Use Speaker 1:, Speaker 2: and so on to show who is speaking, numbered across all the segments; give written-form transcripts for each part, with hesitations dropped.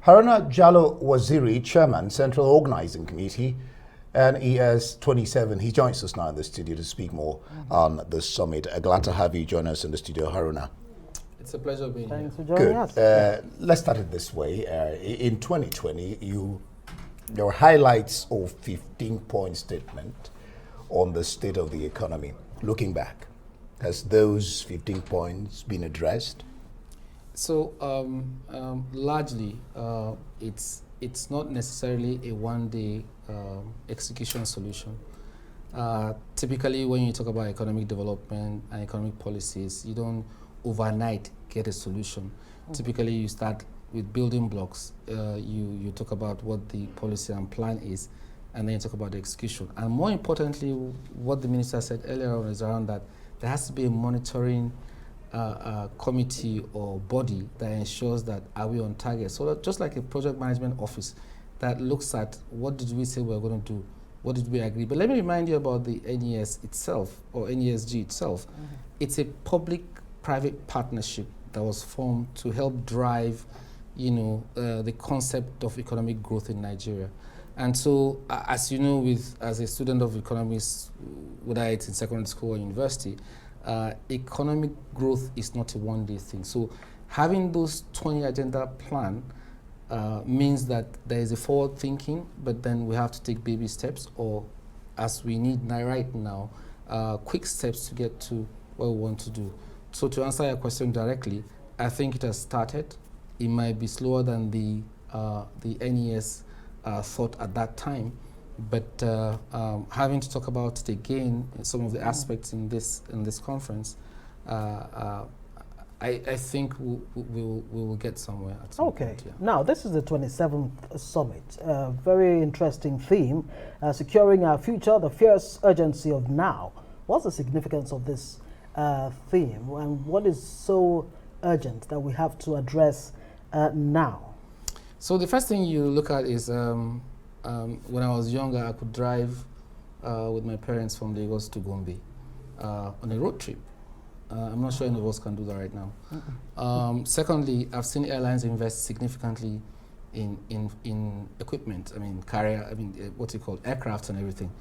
Speaker 1: Haruna Jalo-Waziri, Chairman, Central Organising Committee, NES 27. He joins us now in the studio to speak more on the summit. Glad to have you join us in the studio, Haruna.
Speaker 2: It's a pleasure being here.
Speaker 3: Thanks for joining us.
Speaker 1: Let's start it this way. In 2020, your highlights of 15-point statement on the state of the economy. Looking back, has those 15 points been addressed?
Speaker 2: So largely, it's not necessarily a one-day execution solution. Typically, when you talk about economic development and economic policies, you don't overnight get a solution. Typically, you start with building blocks. You talk about what the policy and plan is, and then you talk about the execution. And more importantly, what the minister said earlier on is around that there has to be a monitoring committee or body that ensures that are we on target. So just like a project management office that looks at what did we say we were going to do, what did we agree. But let me remind you about the NES itself, or NESG itself. It's a public-private partnership that was formed to help drive, the concept of economic growth in Nigeria. And so, as you know, as a student of economics, whether it's in secondary school or university, economic growth is not a one-day thing. So having those 20 agenda plan means that there is a forward thinking, but then we have to take baby steps, or as we need right now, quick steps to get to what we want to do. So to answer your question directly, I think it has started. It might be slower than the NES thought at that time, but having to talk about it again, some of the aspects in this conference, I think we will get somewhere at some point. Yeah.
Speaker 3: Now this is the 27th Summit. Very interesting theme, securing our future, the fierce urgency of now. What's the significance of this theme, and what is so urgent that we have to address now?
Speaker 2: So the first thing you look at is when I was younger, I could drive with my parents from Lagos to Gombe on a road trip. I'm not sure any of us can do that right now. Secondly, I've seen airlines invest significantly in equipment. I mean, aircraft and everything.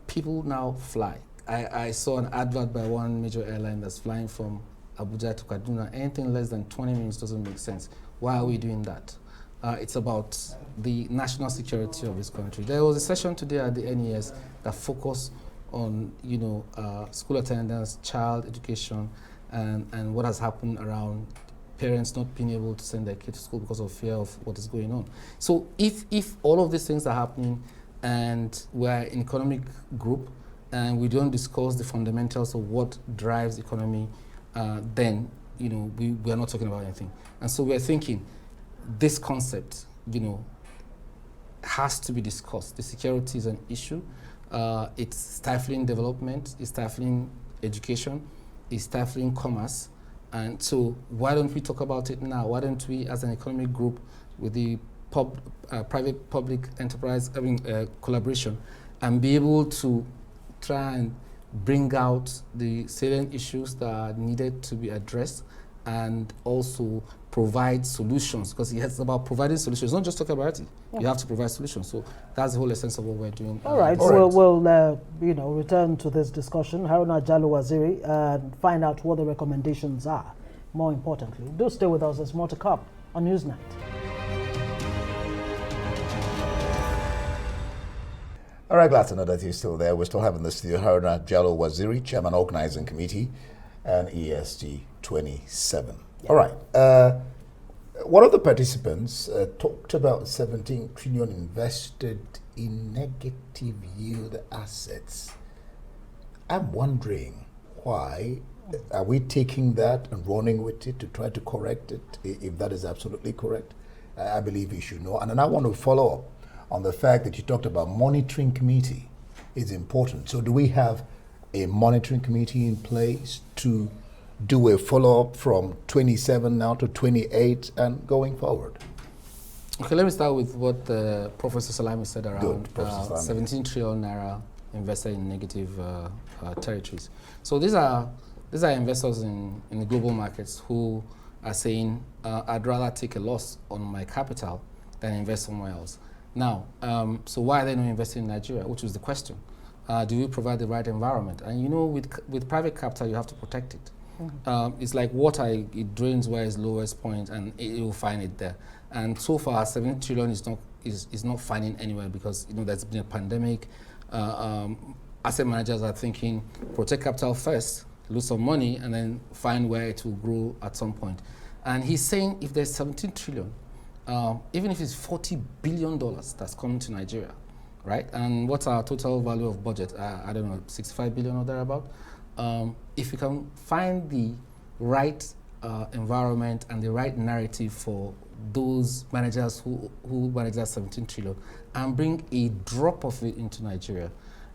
Speaker 2: People now fly. I saw an advert by one major airline that's flying from Abuja to Kaduna. Anything less than 20 minutes doesn't make sense. Why are we doing that? It's about the national security of this country. There was a session today at the NES that focused on, school attendance, child education, and what has happened around parents not being able to send their kids to school because of fear of what is going on. So if all of these things are happening and we're an economic group and we don't discuss the fundamentals of what drives the economy, then, we are not talking about anything. And so we're thinking, this concept, has to be discussed. The security is an issue. It's stifling development, it's stifling education, it's stifling commerce. And so why don't we talk about it now? Why don't we, as an economic group with the private-public enterprise collaboration, and be able to try and bring out the salient issues that are needed to be addressed, and also provide solutions, because it's about providing solutions. It's not just talk about it. Yeah. You have to provide solutions. So that's the whole essence of what we're doing.
Speaker 3: All right. We'll return to this discussion. Haruna Jalo-Waziri, and find out what the recommendations are. More importantly, do stay with us. There's more to come on Newsnight.
Speaker 1: All right, glad to know that you're still there. We're still having the studio Haruna Jalo-Waziri, Chairman, Organising Committee, and ESG 27. Yeah. All right. One of the participants talked about 17 trillion invested in negative yield assets. I'm wondering why are we taking that and running with it to try to correct it, if that is absolutely correct? I believe you should know. And then I want to follow up on the fact that you talked about monitoring committee is important. So do we have a monitoring committee in place to do a follow-up from 27 now to 28 and going forward?
Speaker 2: Okay, let me start with what Professor Salami said around 17 trillion naira invested in negative territories. So these are investors in the global markets who are saying, I'd rather take a loss on my capital than invest somewhere else. Now, so why are they not investing in Nigeria, which was the question. Do we provide the right environment? And you know, with private capital, you have to protect it. It's like water, it drains where its lowest point, and it will find it there. And so far, 7 trillion is not finding anywhere because, you know, there's been a pandemic. Asset managers are thinking, protect capital first, lose some money, and then find where it will grow at some point. And he's saying if there's 17 trillion, even if it's $40 billion that's coming to Nigeria, right? And what's our total value of budget? I don't know, 65 billion or thereabout. If you can find the right environment and the right narrative for those managers who manage that 17 trillion and bring a drop of it into Nigeria,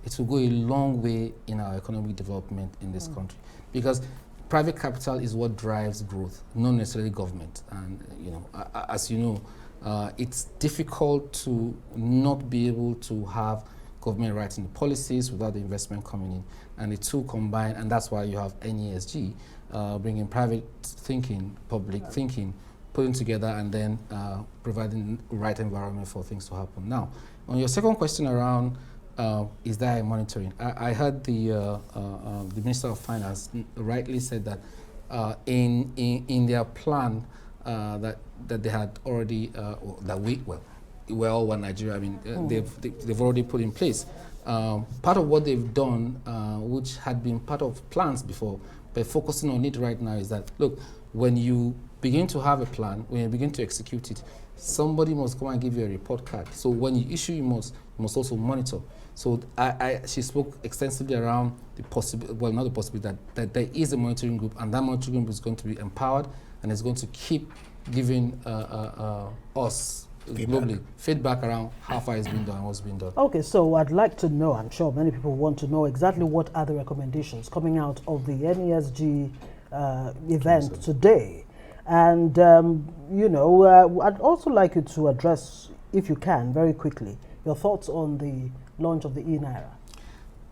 Speaker 2: it will go a long way in our economic development in this country. Because private capital is what drives growth, not necessarily government. And you know, as you know, it's difficult to not be able to have government writing the policies without the investment coming in. And the two combine, and that's why you have NESG bringing private thinking, public thinking, putting together, and then providing the right environment for things to happen. Now, on your second question around is there a monitoring? I heard the Minister of Finance rightly said that in their plan that they had already we're all one Nigeria. I mean, they've already put in place. Part of what they've done, which had been part of plans before, but focusing on it right now, is that, look, when you begin to have a plan, when you begin to execute it, somebody must come and give you a report card. So when you issue, you must also monitor. So she spoke extensively around the possibility, well, not the possibility, that there is a monitoring group, and that monitoring group is going to be empowered and is going to keep giving us globally feedback around how far it's been done and what's been done.
Speaker 3: Okay, so I'd like to know, I'm sure many people want to know exactly what are the recommendations coming out of the NESG event today. And, you know, I'd also like you to address, if you can, very quickly, your thoughts on the launch of the e-Naira.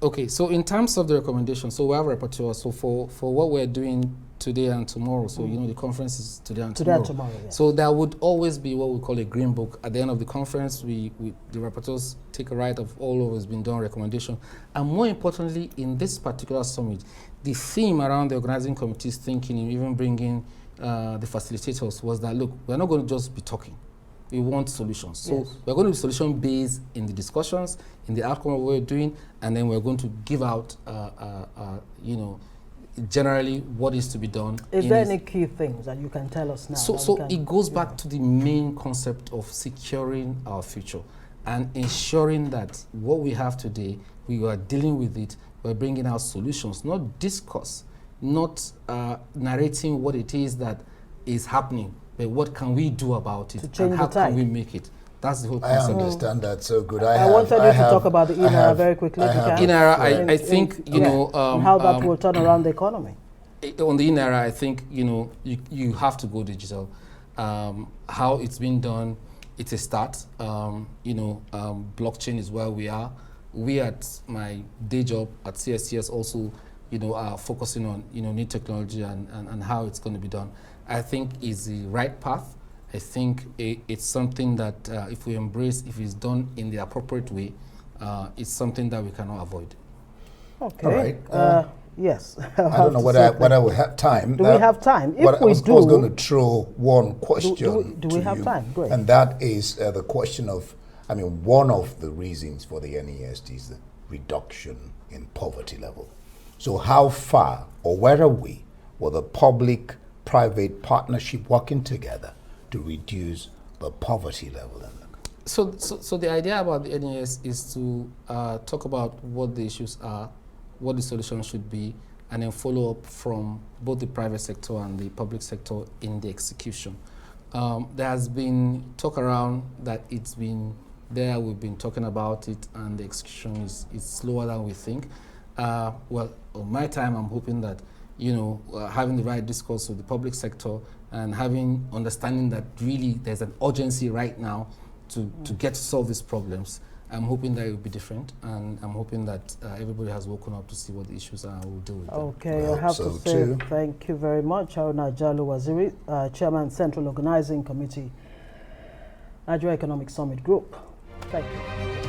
Speaker 2: Okay, so in terms of the recommendations, so we have a rapporteur. So for what we're doing today and tomorrow, so you know the conference is today and tomorrow.
Speaker 3: Yeah.
Speaker 2: So there would always be what we call a green book. At the end of the conference, the rapporteurs take a write of all of what's been done, recommendation. And more importantly, in this particular summit, the theme around the organizing committee's thinking, and even bringing the facilitators, was that, look, we're not going to just be talking. We want solutions. So
Speaker 3: yes,
Speaker 2: we're going to be solution-based in the discussions, in the outcome of what we're doing, and then we're going to give out, you know, generally what is to be done.
Speaker 3: Is there any key things that you can tell us now?
Speaker 2: So it goes back to the main concept of securing our future and ensuring that what we have today, we are dealing with it, we're bringing out solutions, not discuss, not narrating what it is that is happening, but what can we do about it and how can we make it? That's the whole concept.
Speaker 1: I understand that so good.
Speaker 3: I wanted you to talk about the e-Naira very quickly.
Speaker 2: E-Naira, I think, you know...
Speaker 3: and how that will turn around the economy.
Speaker 2: On the e-Naira, I think, you know, you have to go digital. How it's been done, it's a start. You know, blockchain is where we are. We at my day job at CSCS also, you know, are focusing on, you know, new technology and how it's going to be done. I think is the right path. I think it's something that if we embrace, if it's done in the appropriate way, it's something that we cannot avoid.
Speaker 3: Okay.
Speaker 1: All right.
Speaker 3: Yes.
Speaker 1: I don't know whether we have time.
Speaker 3: Do we have time? If
Speaker 1: I was going to throw one question.
Speaker 3: Do we have time? Great.
Speaker 1: And that is the question of, I mean, one of the reasons for the NESD is the reduction in poverty level. So how far, or where are we, with the public-private partnership working together to reduce the poverty level?
Speaker 2: So the idea about the NES is to talk about what the issues are, what the solution should be, and then follow up from both the private sector and the public sector in the execution. There has been talk around that it's been there, we've been talking about it, and the execution is slower than we think. Well, on my time, I'm hoping that, you know, having the right discourse with the public sector and having understanding that really there's an urgency right now to get to solve these problems. I'm hoping that it will be different, and I'm hoping that everybody has woken up to see what the issues are and will deal with them.
Speaker 3: Okay, I have to say thank you very much, Haruna Jalo-Waziri, Chairman, Central Organizing Committee. Nigerian Economic Summit Group. Thank you.